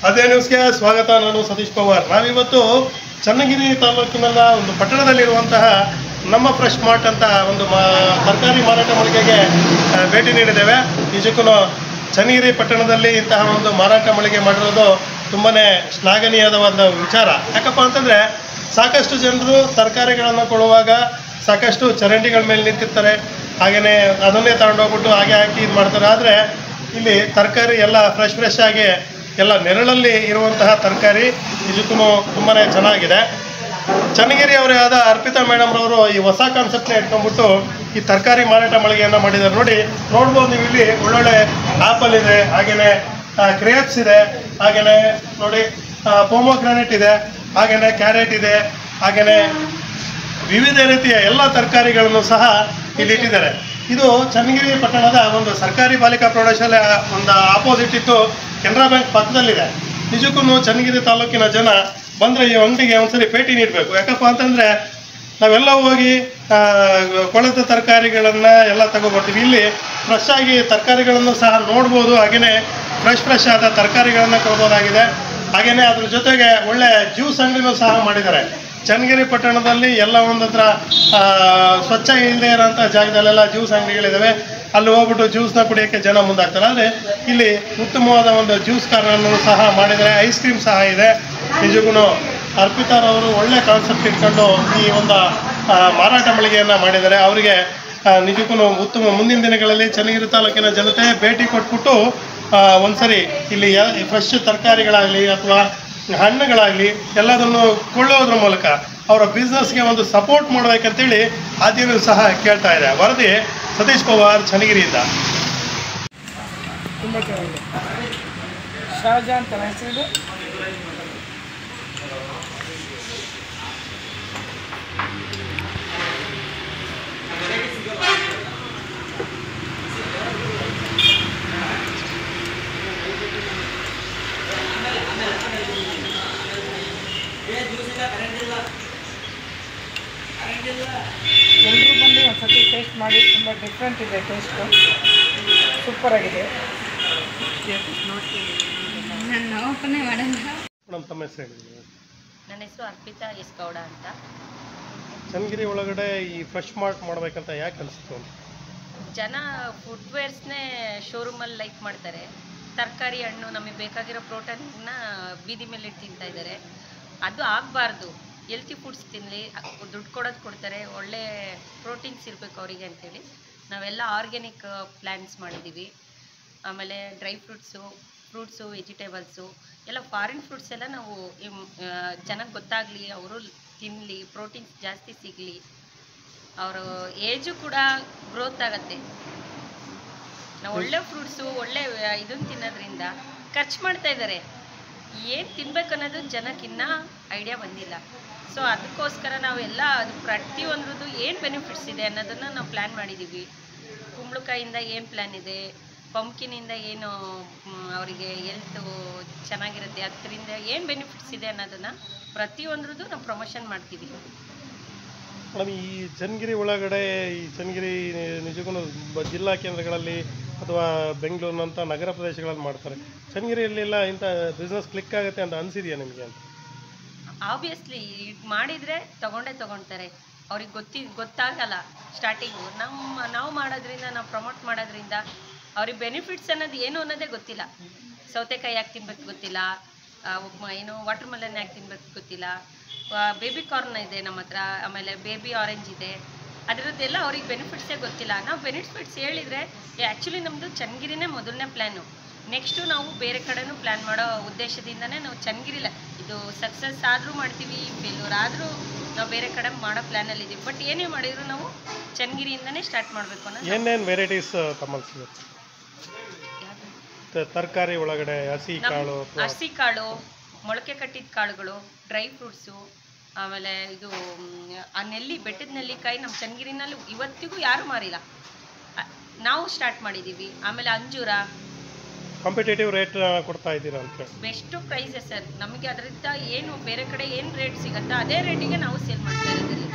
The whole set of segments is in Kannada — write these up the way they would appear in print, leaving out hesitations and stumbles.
ಅದೇ ನ್ಯೂಸ್ಗೆ ಸ್ವಾಗತ. ನಾನು ಸತೀಶ್ ಪವಾರ್. ನಾವಿವತ್ತು ಚನ್ನಗಿರಿ ತಾಲೂಕಿನ ಒಂದು ಪಟ್ಟಣದಲ್ಲಿರುವಂತಹ ನಮ್ಮ ಫ್ರೆಶ್ ಮಾರ್ಟ್ ಅಂತ ಒಂದು ತರಕಾರಿ ಮಾರಾಟ ಮಳಿಗೆಗೆ ಭೇಟಿ ನೀಡಿದ್ದೇವೆ. ನಿಜಕ್ಕೂ ಚನ್ನಗಿರಿ ಪಟ್ಟಣದಲ್ಲಿ ಇಂತಹ ಒಂದು ಮಾರಾಟ ಮಳಿಗೆ ಮಾಡಿರೋದು ತುಂಬಾ ಶ್ಲಾಘನೀಯದ ಒಂದು ವಿಚಾರ. ಯಾಕಪ್ಪ ಅಂತಂದರೆ ಸಾಕಷ್ಟು ಜನರು ತರಕಾರಿಗಳನ್ನು ಕೊಡುವಾಗ ಸಾಕಷ್ಟು ಚರಂಡಿಗಳ ಮೇಲೆ ನಿಂತಿರ್ತಾರೆ, ಹಾಗೆಯೇ ಅದನ್ನೇ ತಗೊಂಡೋಗ್ಬಿಟ್ಟು ಹಾಗೆ ಹಾಕಿ ಇದು ಮಾಡ್ತಾರೆ. ಆದರೆ ಇಲ್ಲಿ ತರಕಾರಿ ಎಲ್ಲ ಫ್ರೆಶ್ ಆಗಿ ಎಲ್ಲ ನೆರಳಲ್ಲಿ ಇರುವಂತಹ ತರಕಾರಿ ನಿಜಕ್ಕೂ ತುಂಬಾ ಚೆನ್ನಾಗಿದೆ. ಚನ್ನಗಿರಿ ಅವರೇ ಆದ ಅರ್ಪಿತಾ ಮೇಡಮ್ರವರು ಈ ಹೊಸ ಕಾನ್ಸೆಪ್ಟ್ನ ಇಟ್ಕೊಂಡ್ಬಿಟ್ಟು ಈ ತರಕಾರಿ ಮಾರಾಟ ಮಳಿಗೆಯನ್ನು ಮಾಡಿದ್ದಾರೆ. ನೋಡ್ಬೋದು ನೀವು, ಇಲ್ಲಿ ಒಳ್ಳೊಳ್ಳೆ ಆ್ಯಪಲ್ ಇದೆ, ಹಾಗೆಯೇ ಕ್ರೇಪ್ಸ್ ಇದೆ, ಹಾಗೆಯೇ ನೋಡಿ ಪೊಮೊಗ್ರಾನೇಟ್ ಇದೆ, ಹಾಗೆಯೇ ಕ್ಯಾರೆಟ್ ಇದೆ, ಹಾಗೆಯೇ ವಿವಿಧ ರೀತಿಯ ಎಲ್ಲ ತರಕಾರಿಗಳನ್ನು ಸಹ ಇಲ್ಲಿ ಇಟ್ಟಿದ್ದಾರೆ. ಇದು ಚನ್ನಗಿರಿ ಪಟ್ಟಣದ ಒಂದು ಸರ್ಕಾರಿ ಬಾಲಿಕಾ ಪ್ರೌಢಶಾಲೆ ಒಂದು ಆಪೋಸಿಟ್ ಇತ್ತು, ಕೆನರಾ ಬ್ಯಾಂಕ್ ಪಕ್ಕದಲ್ಲಿದೆ. ನಿಜಕ್ಕೂ ಚನ್ನಗಿರಿ ತಾಲೂಕಿನ ಜನ ಬಂದರೆ ಈ ಅಂಗಡಿಗೆ ಒಂದ್ಸರಿ ಭೇಟಿ ನೀಡಬೇಕು. ಯಾಕಪ್ಪ ಅಂತಂದರೆ ನಾವೆಲ್ಲ ಹೋಗಿ ಕೊಳೆತ ತರಕಾರಿಗಳನ್ನು ಎಲ್ಲ ತಗೊಬರ್ತೀವಿ. ಇಲ್ಲಿ ಫ್ರೆಶ್ ಆಗಿ ತರಕಾರಿಗಳನ್ನು ಸಹ ನೋಡ್ಬೋದು, ಹಾಗೆಯೇ ಫ್ರೆಶ್ ಆದ ತರಕಾರಿಗಳನ್ನು ಕೊಡ್ಬೋದಾಗಿದೆ. ಹಾಗೆಯೇ ಅದ್ರ ಜೊತೆಗೆ ಒಳ್ಳೆ ಜ್ಯೂಸ್ ಅಂಗಡಿನೂ ಸಹ ಮಾಡಿದ್ದಾರೆ. ಚನ್ನಗಿರಿ ಪಟ್ಟಣದಲ್ಲಿ ಎಲ್ಲ ಒಂದು ಹತ್ರ ಸ್ವಚ್ಛ ಇಲ್ಲದೆ ಇರೋಂಥ ಜಾಗದಲ್ಲೆಲ್ಲ ಜ್ಯೂಸ್ ಅಂಗಡಿಗಳಿದ್ದಾವೆ. ಅಲ್ಲಿ ಹೋಗ್ಬಿಟ್ಟು ಜ್ಯೂಸ್ನ ಕುಡಿಯೋಕ್ಕೆ ಜನ ಮುಂದಾಗ್ತಾರೆ. ಆದರೆ ಇಲ್ಲಿ ಉತ್ತಮವಾದ ಒಂದು ಜ್ಯೂಸ್ ಕಾರ್ನನ್ನು ಸಹ ಮಾಡಿದರೆ, ಐಸ್ ಕ್ರೀಮ್ ಸಹ ಇದೆ. ನಿಜಕ್ಕೂ ಅರ್ಪಿತಾರವರು ಒಳ್ಳೆ ಕಾನ್ಸೆಪ್ಟ್ ಇಟ್ಕೊಂಡು ಈ ಒಂದು ಮಾರಾಟ ಮಳಿಗೆಯನ್ನು ಮಾಡಿದ್ದಾರೆ. ಅವರಿಗೆ ನಿಜಕ್ಕೂ ಉತ್ತಮ. ಮುಂದಿನ ದಿನಗಳಲ್ಲಿ ಚನ್ನಗಿರಿ ತಾಲೂಕಿನ ಜನತೆ ಭೇಟಿ ಕೊಟ್ಬಿಟ್ಟು ಒಂದ್ಸರಿ ಇಲ್ಲಿ ಫ್ರೆಶ್ ತರಕಾರಿಗಳಾಗಲಿ ಅಥವಾ ಹಣ್ಣುಗಳಾಗಲಿ ಎಲ್ಲದನ್ನು ಕೊಳ್ಳೋದ್ರ ಮೂಲಕ ಅವರ ಬಿಸ್ನೆಸ್ಗೆ ಒಂದು ಸಪೋರ್ಟ್ ಮಾಡಬೇಕಂತೇಳಿ ಆದ್ಯನೂ ಸಹ ಕೇಳ್ತಾ ಇದೆ. ವರದಿ ಸತೀಶ್ ಪವಾರ್, ಚನ್ನಗಿರಿಯಿಂದ. ತುಂಬ ಚೆನ್ನಾಗಿದೆ. ಶಾಜಾ ಅಂತ ಹೆಸರಿದೆ. ಎಲ್ಲರೂ ಬಂದು ಒಂದು ಸತಿ ಟೇಸ್ಟ್ ಮಾಡಿ, ತುಂಬ ಡಿಫ್ರೆಂಟ್ ಇದೆ ಟೇಸ್ಟು, ಸೂಪರಾಗಿದೆ. ನಾನು ಓಪನೇ ಮಾಡಲ್ಲ. ಮೇಡಮ್, ತಮ್ಮ ಹೆಸರು ಹೇಳಿ. ನನ್ನ ಹೆಸರು ಅರ್ಪಿತಾ ಎಸ್ ಗೌಡ ಅಂತ. ಚನ್ನಗಿರಿ ಒಳಗಡೆ ಈ ಫ್ರೆಶ್ ಮಾರ್ಟ್ ಮಾಡಬೇಕಂತ ಯಾಕೆ ಅನಿಸ್ತು? ಜನ ಫುಡ್ವೇರ್ಸ್ನೇ ಶೋರೂಮಲ್ಲಿ ಲೈಕ್ ಮಾಡ್ತಾರೆ. ತರಕಾರಿ, ಹಣ್ಣು, ನಮಗೆ ಬೇಕಾಗಿರೋ ಪ್ರೋಟೀನ್ನ ಬೀದಿ ಮೇಲೆ ಇಟ್ಟು ತಿಂತಾ ಇದ್ದಾರೆ. ಅದು ಆಗಬಾರ್ದು. ಹೆಲ್ತಿ ಫುಡ್ಸ್ ತಿನ್ನಲಿ, ದುಡ್ಡು ಕೊಡೋದು ಕೊಡ್ತಾರೆ, ಒಳ್ಳೆ ಪ್ರೋಟೀನ್ಸ್ ಇರಬೇಕು ಅವರಿಗೆ ಅಂತೇಳಿ ನಾವೆಲ್ಲ ಆರ್ಗ್ಯಾನಿಕ್ ಪ್ಲ್ಯಾನ್ಸ್ ಮಾಡಿದ್ದೀವಿ. ಆಮೇಲೆ ಡ್ರೈ ಫ್ರೂಟ್ಸು, ವೆಜಿಟೇಬಲ್ಸು ಎಲ್ಲ ಫಾರಿನ್ ಫ್ರೂಟ್ಸ್ ಎಲ್ಲ ನಾವು ಜನಕ್ಕೆ ಗೊತ್ತಾಗಲಿ, ಅವರು ತಿನ್ನಲಿ, ಪ್ರೋಟೀನ್ಸ್ ಜಾಸ್ತಿ ಸಿಗಲಿ, ಅವರು ಏಜು ಕೂಡ ಗ್ರೋತ್ ಆಗುತ್ತೆ. ನಾವು ಒಳ್ಳೆ ಫ್ರೂಟ್ಸು, ಒಳ್ಳೆ ಇದನ್ನು ತಿನ್ನೋದ್ರಿಂದ ಖರ್ಚು ಮಾಡ್ತಾ ಇದ್ದಾರೆ. ಏನು ತಿನ್ಬೇಕು ಅನ್ನೋದು ಜನಕ್ಕಿನ್ನೂ ಐಡಿಯಾ ಬಂದಿಲ್ಲ. ಸೊ ಅದಕ್ಕೋಸ್ಕರ ನಾವೆಲ್ಲ ಅದು ಪ್ರತಿಯೊಂದ್ರದ್ದು ಏನು ಬೆನಿಫಿಟ್ಸ್ ಇದೆ ಅನ್ನೋದನ್ನು ನಾವು ಪ್ಲ್ಯಾನ್ ಮಾಡಿದ್ದೀವಿ. ಕುಂಬಳಕಾಯಿಂದ ಏನು ಪ್ಲ್ಯಾನ್ ಇದೆ, ಪಂಪ್ಕಿನಿಂದ ಏನು ಅವರಿಗೆ ಹೆಲ್ತು ಚೆನ್ನಾಗಿರುತ್ತೆ, ಅದರಿಂದ ಏನು ಬೆನಿಫಿಟ್ಸ್ ಇದೆ ಅನ್ನೋದನ್ನು ಪ್ರತಿಯೊಂದ್ರದ್ದು ನಾವು ಪ್ರಮೋಷನ್ ಮಾಡ್ತೀವಿ. ಮೇಡಮ್, ಈ ಚನ್ನಗಿರಿ ಒಳಗಡೆ, ಈ ಚನ್ನಗಿರಿ ನಿಜಕ್ಕೂ ಜಿಲ್ಲಾ ಕೇಂದ್ರಗಳಲ್ಲಿ ಅಥವಾ ಬೆಂಗಳೂರಿನಂಥ ನಗರ ಪ್ರದೇಶಗಳಲ್ಲಿ ಮಾಡ್ತಾರೆ. ಚನ್ನಗಿರಿಯಲ್ಲೆಲ್ಲ ಇಂಥ ಬಿಸ್ನೆಸ್ ಕ್ಲಿಕ್ ಆಗುತ್ತೆ ಅಂತ ಅನಿಸಿದೆಯಾ ನಿಮಗೆ ಅಂತ? ಆಬ್ವಿಯಸ್ಲಿ ಮಾಡಿದರೆ ತೊಗೊಳ್ತಾರೆ. ಅವ್ರಿಗೆ ಗೊತ್ತಾಗಲ್ಲ ಸ್ಟಾರ್ಟಿಂಗು. ನಾವು ಮಾಡೋದ್ರಿಂದ, ನಾವು ಪ್ರಮೋಟ್ ಮಾಡೋದ್ರಿಂದ ಅವ್ರಿಗೆ ಬೆನಿಫಿಟ್ಸ್ ಅನ್ನೋದು ಏನು ಅನ್ನೋದೇ ಗೊತ್ತಿಲ್ಲ. ಸೌತೆಕಾಯಿ ಯಾಕೆ ತಿನ್ಬೇಕು ಗೊತ್ತಿಲ್ಲ, ಏನು ವಾಟರ್ ಮೆಲನ್ ಯಾಕೆ ತಿನ್ಬೇಕು ಗೊತ್ತಿಲ್ಲ, ಬೇಬಿ ಕಾರ್ನ್ ಇದೆ ನಮ್ಮ ಹತ್ರ, ಆಮೇಲೆ ಬೇಬಿ ಆರೆಂಜ್ ಇದೆ, ಅದರದ್ದೆಲ್ಲ ಅವ್ರಿಗೆ ಬೆನಿಫಿಟ್ಸೇ ಗೊತ್ತಿಲ್ಲ. ನಾವು ಬೆನಿಫಿಟ್ಸ್ ಹೇಳಿದರೆ, ಆ್ಯಕ್ಚುಲಿ ನಮ್ಮದು ಚನ್ನಗಿರಿನೇ ಮೊದಲನೇ ಪ್ಲ್ಯಾನು. ನೆಕ್ಸ್ಟು ನಾವು ಬೇರೆ ಕಡೆನೂ ಪ್ಲ್ಯಾನ್ ಮಾಡೋ ಉದ್ದೇಶದಿಂದನೇ ನಾವು ಚನ್ನಗಿರಿಲ್ಲ, ಇದು ಸಕ್ಸಸ್ ಆದರೂ ಮಾಡ್ತೀವಿ, ಫೇಲ್ಯೂರ್ ಆದರೂ ನಾವು ಬೇರೆ ಕಡೆ ಮಾಡೋ ಪ್ಲ್ಯಾನಲ್ಲಿದ್ದೀವಿ. ಬಟ್ ಏನೇ ಮಾಡಿದ್ರು ನಾವು ಚನ್ನಗಿರಿಯಿಂದನೇ ಸ್ಟಾರ್ಟ್ ಮಾಡಬೇಕು ಅನ್ನೋ. ಏನೇನು ವೆರೈಟೀಸ್ ತಮ್ಮಲ್ಲಿ ಸಿಗುತ್ತೆ ತರಕಾರಿ ಒಳಗಡೆ? ಹಸಿ ಕಾಳು, ಮೊಳಕೆ ಕಟ್ಟಿದ ಕಾಳುಗಳು, ಡ್ರೈ ಫ್ರೂಟ್ಸು, ಆಮೇಲೆ ಇದು ಆ ಬೆಟ್ಟದ ನೆಲ್ಲಿಕಾಯಿ ನಮ್ಮ ಚನ್ನಗಿರಿನಲ್ಲಿ ಇವತ್ತಿಗೂ ಯಾರೂ ಮಾರಿಲ್ಲ, ನಾವು ಸ್ಟಾರ್ಟ್ ಮಾಡಿದ್ದೀವಿ. ಆಮೇಲೆ ಅಂಜೂರ ಕಾಂಪಿಟೇಟಿವ್ ರೇಟ್ ಕೊಡ್ತಾ ಇದ್ದೀರಾ ಅಂತ? ಬೆಸ್ಟ್ ಪ್ರೈಸೇ ಸರ್. ನಮಗೆ ಅದರಿಂದ ಏನು ಬೇರೆ ಕಡೆ ಏನು ರೇಟ್ ಸಿಗುತ್ತೋ ಅದೇ ರೇಟಿಗೆ ನಾವು ಸೇಲ್ ಮಾಡ್ತಾ ಇರೋದ್ರಲ್ಲಿ.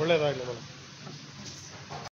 ಒಳ್ಳೆಯದಾಗಲಿ ಮೇಡಮ್.